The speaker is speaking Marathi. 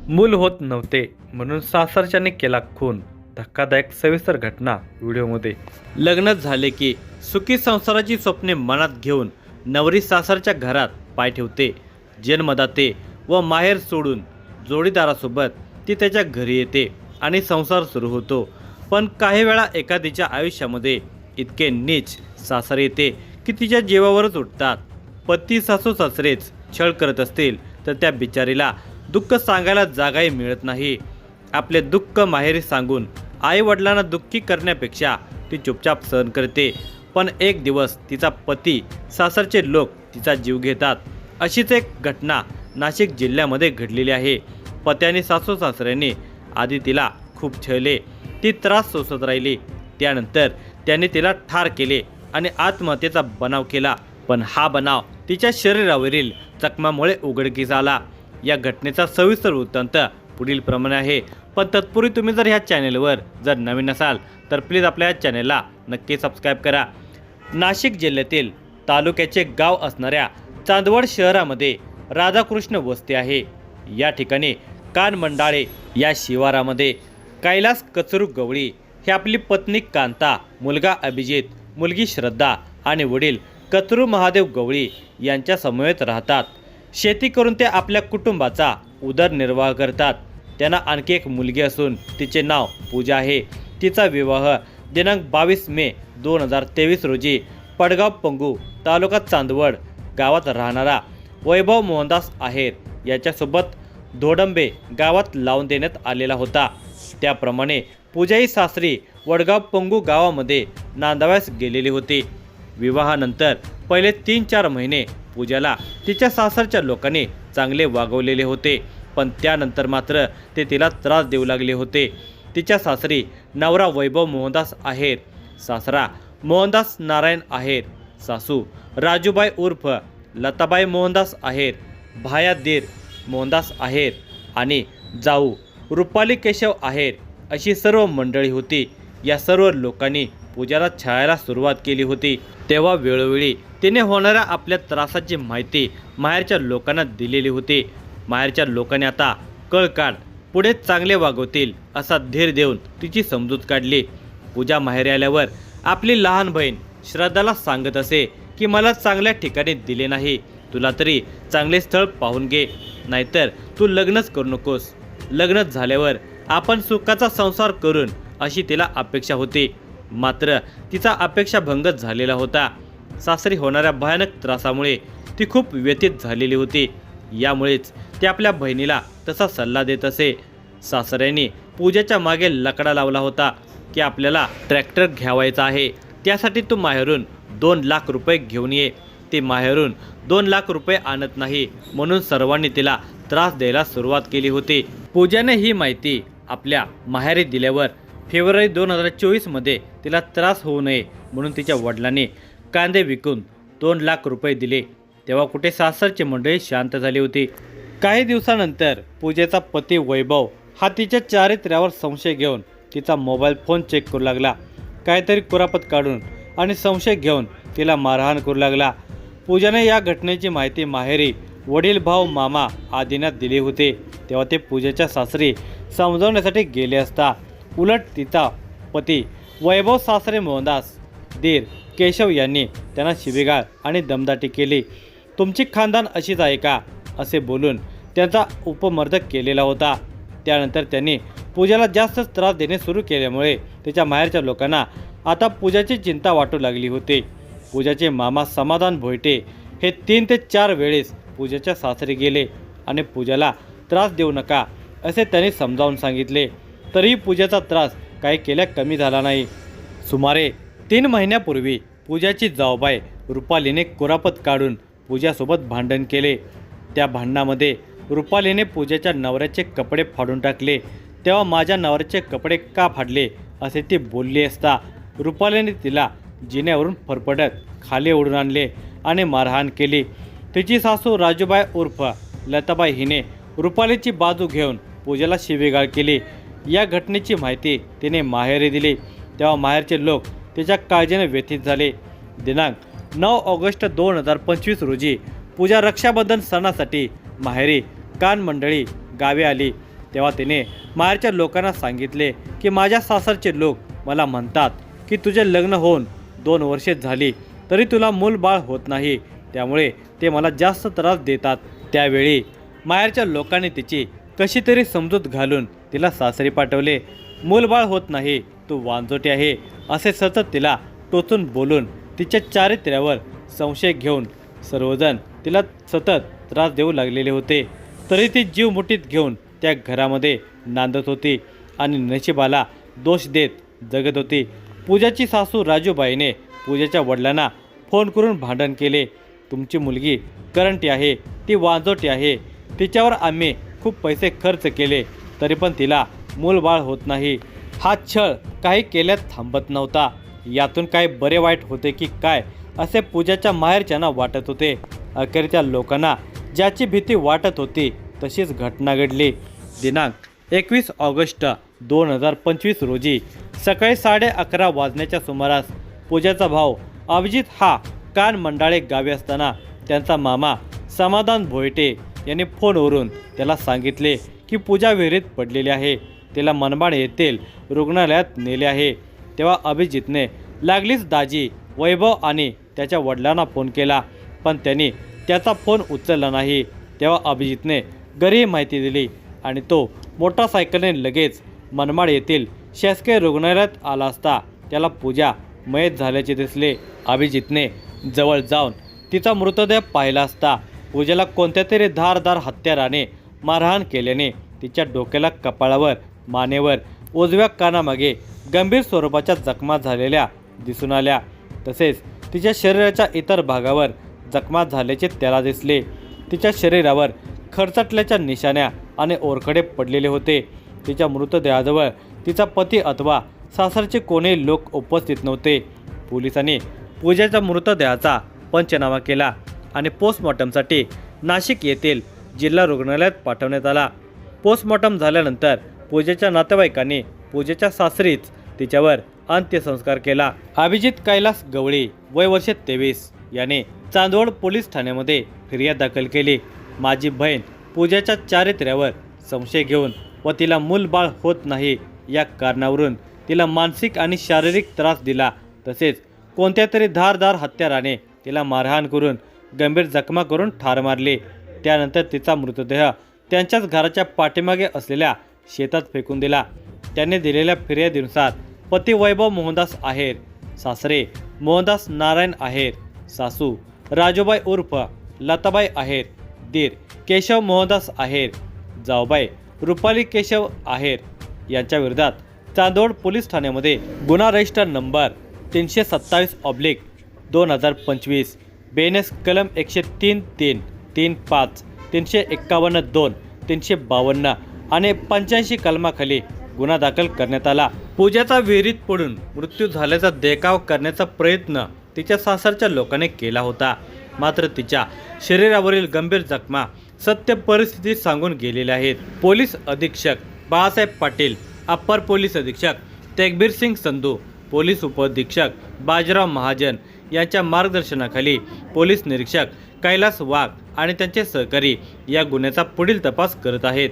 मूल होत नव्हते म्हणून सासरच्याने केला खून. धक्कादायक सविस्तर घटना व्हिडिओमध्ये. लग्न झाले की सुखी संसाराची स्वप्ने मनात घेऊन नवरी सासरच्या घरात पाय ठेवते. जन्मदाते व माहेर सोडून जोडीदारासोबत ती त्याच्या घरी येते आणि संसार सुरू होतो. पण काही वेळा एखादीच्या आयुष्यामध्ये इतके नीच सासर येते की तिच्या जीवावरच उठतात. पती सासू सासरेच छळ करत असतील तर त्या बिचारीला दुःख सांगायला जागाही मिळत नाही. आपले दुःख माहेरी सांगून आई वडिलांना दुःखी करण्यापेक्षा ती चुपचाप सहन करते. पण एक दिवस तिचा पती सासरचे लोक तिचा जीव घेतात. अशीच एक घटना नाशिक जिल्ह्यामध्ये घडलेली आहे. पत्याने सासू सासऱ्यांनी आधी तिला खूप छळले. ती त्रास सोसत राहिली. त्यानंतर त्याने तिला ठार केले आणि आत्महत्येचा बनाव केला. पण हा बनाव तिच्या शरीरावरील जखमामुळे उघडकीस आला. या घटनेचा सविस्तर वृत्तांत पुढील प्रमाणे आहे. पण तत्पूर्वी तुम्ही जर ह्या चॅनेलवर जर नवीन असाल तर प्लीज आपल्या या चॅनेलला नक्की सबस्क्राईब करा. नाशिक जिल्ह्यातील तालुक्याचे गाव असणाऱ्या चांदवड शहरामध्ये राधाकृष्ण वस्ती आहे. या ठिकाणी कानमंडाळे या शिवारामध्ये कैलास कचरू गवळी हे आपली पत्नी कांता, मुलगा अभिजित, मुलगी श्रद्धा आणि वडील कचरू महादेव गवळी यांच्या समवेत राहतात. शेती करून ते आपल्या कुटुंबाचा उदरनिर्वाह करतात. त्यांना आणखी एक मुलगी असून तिचे नाव पूजा आहे. तिचा विवाह दिनांक 22 मे 2023 रोजी पडगाव पंगू तालुका चांदवड गावात राहणारा वैभव मोहनदास आहेर याच्यासोबत धोडंबे गावात लावून देण्यात आलेला होता. त्याप्रमाणे पूजा ही सासरी वडगाव पंगू गावामध्ये नांदाव्यास गेलेली होती. विवाहानंतर पहिले 3-4 महिने पूजाला तिच्या सासरच्या लोकांनी चांगले वागवलेले होते. पण त्यानंतर मात्र ते तिला त्रास देऊ लागले होते. तिच्या सासरी नवरा वैभव मोहनदास आहेर, सासरा मोहनदास नारायण आहेर, सासू राजूबाई उर्फ लताबाई मोहनदास आहेर, भाया दीर मोहनदास आहेर आणि जाऊ रुपाली केशव आहेर अशी सर्व मंडळी होती. या सर्व लोकांनी पूजाला छळायला सुरुवात केली होती. तेव्हा वेळोवेळी तिने होणाऱ्या आपल्या त्रासाची माहिती माहेरच्या लोकांना दिलेली होती. माहेरच्या लोकांनी आता कळ काढ, पुढे चांगले वागवतील असा धीर देऊन तिची समजूत काढली. पूजा माहेरी आल्यावर आपली लहान बहीण श्रद्धाला सांगत असे की मला चांगल्या ठिकाणी दिले नाही, तुला तरी चांगले स्थळ पाहून घे, नाहीतर तू लग्नच करू नकोस. लग्न झाल्यावर आपण सुखाचा संसार करून अशी तिला अपेक्षा होती. मात्र तिचा अपेक्षा भंगच झालेला होता. सासरी होणाऱ्या भयानक त्रासामुळे ती खूप व्यथित झालेली होती. यामुळेच ती आपल्या बहिणीला तसा सल्ला देत असे. सासऱ्यांनी पूजाच्या मागे लकडा लावला होता की आपल्याला ट्रॅक्टर घ्यावायचा आहे, त्यासाठी तू माहेरून 2 लाख रुपये घेऊन ये. ती माहेरून 2 लाख रुपये आणत नाही म्हणून सर्वांनी तिला त्रास द्यायला सुरुवात केली होती. पूजाने ही माहिती आपल्या माहेरी दिल्यावर फेब्रुवारी 2024 मध्ये तिला त्रास होऊ नये म्हणून तिच्या वडिलांनी कांदे विकून 2 लाख रुपये दिले. तेव्हा कुठे सासरची मंडळी शांत झाली होती. काही दिवसानंतर पूजेचा पती वैभव हा तिच्या चारित्र्यावर संशय घेऊन तिचा मोबाईल फोन चेक करू लागला. काहीतरी कुरापत काढून आणि संशय घेऊन तिला मारहाण करू लागला. पूजाने या घटनेची माहिती माहेरी वडील, भाऊ, मामा आदींना दिली होती. तेव्हा ते पूजेच्या सासरी समजावण्यासाठी गेले असता उलट तिचा पती वैभव सासरे मोहनदास दीर केशव यांनी त्यांना शिवीगाळ आणि दमदाटी केली. तुमची खानदान अशीच आहे का असे बोलून त्यांचा उपमर्दक केलेला होता. त्यानंतर त्यांनी पूजाला जास्तच त्रास देणे सुरू केल्यामुळे तिच्या माहेरच्या लोकांना आता पूजाची चिंता वाटू लागली होती. पूजाचे मामा समाधान भोयटे हे 3 ते 4 वेळेस पूजाच्या सासरी गेले आणि पूजाला त्रास देऊ नका असे त्यांनी समजावून सांगितले. तरीही पूजाचा त्रास काही केल्या कमी झाला नाही. सुमारे 3 महिन्यापूर्वी पूजाची जाऊबाई रुपालीने कुरापत काढून पूजासोबत भांडण केले. त्या भांडणामध्ये रुपालीने पूजाच्या नवऱ्याचे कपडे फाडून टाकले. तेव्हा माझ्या नवऱ्याचे कपडे का फाडले असे ती बोलली असता रुपालीने तिला जिन्यावरून फरफटत खाली ओढून आणले आणि मारहाण केली. तिची सासू राजूबाई उर्फ लताबाई हिने रुपालीची बाजू घेऊन पूजाला शिवीगाळ केली. या घटनेची माहिती तिने माहेरी दिली. तेव्हा माहेरचे लोक तिच्या काळजीने व्यथित झाले. दिनांक 9 ऑगस्ट 2025 रोजी पूजा रक्षाबंधन सणासाठी माहेरी कान मंडळी गावी आली. तेव्हा तिने माहेरच्या लोकांना सांगितले की माझ्या सासरचे लोक मला म्हणतात की तुझे लग्न होऊन 2 वर्षे झाली तरी तुला मूल बाळ होत नाही, त्यामुळे ते मला जास्त त्रास देतात. त्यावेळी माहेरच्या लोकांनी तिची कशी तरी समजूत घालून तिला सासरी पाठवले. मूलबाळ होत नाही, तू वांजोटी आहे असे सतत तिला टोचून बोलून तिच्या चारित्र्यावर संशय घेऊन सर्वजण तिला सतत त्रास देऊ लागलेले होते. तरी ती जीव मुठीत घेऊन त्या घरामध्ये नांदत होती आणि नशिबाला दोष देत जगत होती. पूजाची सासू राजूबाईने पूजाच्या वडिलांना फोन करून भांडण केले. तुमची मुलगी करंटी आहे, ती वांजोटी आहे, तिच्यावर आम्ही खूप पैसे खर्च केले तरी पण तिला मूलबाळ होत नाही. हा छळ काही केल्यात थांबत नव्हता. यातून काय बरे वाईट होते की काय असे पूजाच्या माहेरच्यांना वाटत होते. अखेरच्या लोकांना ज्याची भीती वाटत होती तशीच घटना घडली. दिनांक 21 ऑगस्ट 2025 रोजी सकाळी 11:30 वाजण्याच्या सुमारास पूजाचा भाऊ अभिजित हा कान मंडाळे गावी असताना त्यांचा मामा समाधान भोयटे यांनी फोनवरून त्याला सांगितले की पूजा विहिरीत पडलेली आहे, तिला मनमाड येथील रुग्णालयात नेले आहे. तेव्हा अभिजितने लागलीच दाजी वैभव आणि त्याच्या वडिलांना फोन केला, पण त्यांनी त्याचा फोन उचलला नाही. तेव्हा अभिजितने घरी माहिती दिली आणि तो मोटारसायकलने लगेच मनमाड येथील शासकीय रुग्णालयात आला असता त्याला पूजा मयत झाल्याचे दिसले. अभिजितने जवळ जाऊन तिचा मृतदेह पाहिला असता पूजाला कोणत्या तरी धारदार हत्याराने मारहाण केल्याने तिच्या डोक्याला, कपाळावर, मानेवर, उजव्या कानामागे गंभीर स्वरूपाच्या जखमा झालेल्या दिसून आल्या. तसेच तिच्या शरीराच्या इतर भागावर जखमा झाल्याचे त्याला दिसले. तिच्या शरीरावर खरचटल्याच्या निशाण्या आणि ओरखडे पडलेले होते. तिच्या मृतदेहाजवळ तिचा पती अथवा सासरचे कोणी लोक उपस्थित नव्हते. पोलिसांनी पूजाच्या मृतदेहाचा पंचनामा केला आणि पोस्टमॉर्टमसाठी नाशिक येथील जिल्हा रुग्णालयात पाठवण्यात आला. पोस्टमॉर्टम झाल्यानंतर पूजेच्या नातेवाईकांनी पूजेच्या सासरीच तिच्यावर अंत्यसंस्कार केला. अभिजित कैलास गवळी वय वर्ष 23 याने चांदवड पोलीस ठाण्यामध्ये फिर्याद दाखल केली. माझी बहीण पूजाच्या चारित्र्यावर संशय घेऊन व तिला मूलबाळ होत नाही या कारणावरून तिला मानसिक आणि शारीरिक त्रास दिला, तसेच कोणत्या तरी धारदार हत्याराने तिला मारहाण करून गंभीर जखमा करून ठार मारले. त्यानंतर तिचा मृतदेह त्यांच्याच घराच्या पाठीमागे असलेल्या शेतात फेकून दिला. त्यांनी दिलेल्या फिर्यादीनुसार पती वैभव मोहनदास आहेर, सासरे मोहनदास नारायण आहेर, सासू राजूबाई उर्फ लताबाई आहेर, दीर केशव मोहनदास आहेर, जाऊबाई रुपाली केशव आहेर यांच्या विरोधात चांदवड पोलीस ठाण्यामध्ये गुन्हा रजिस्टर नंबर 327/2025 BNS कलम 103(3), 3(5), 351(2), 352 आणि 85 कलमाखाली गुन्हा दाखल करण्यात आला. पूजाचा विहिरीत पडून मृत्यू झाल्याचा देखाव करण्याचा प्रयत्न तिच्या सासरच्या लोकांनी केला होता. मात्र तिच्या शरीरावरील गंभीर जखमा सत्य परिस्थिती सांगून गेलेल्या आहेत. पोलीस अधीक्षक बाळासाहेब पाटील, अप्पर पोलीस अधीक्षक तेगबीर सिंग संधू, पोलीस उपअधीक्षक बाजीराव महाजन यांच्या मार्गदर्शनाखाली पोलीस निरीक्षक कैलास वाघ आणि त्यांचे सहकारी या गुन्ह्याचा पुढील तपास करत आहेत.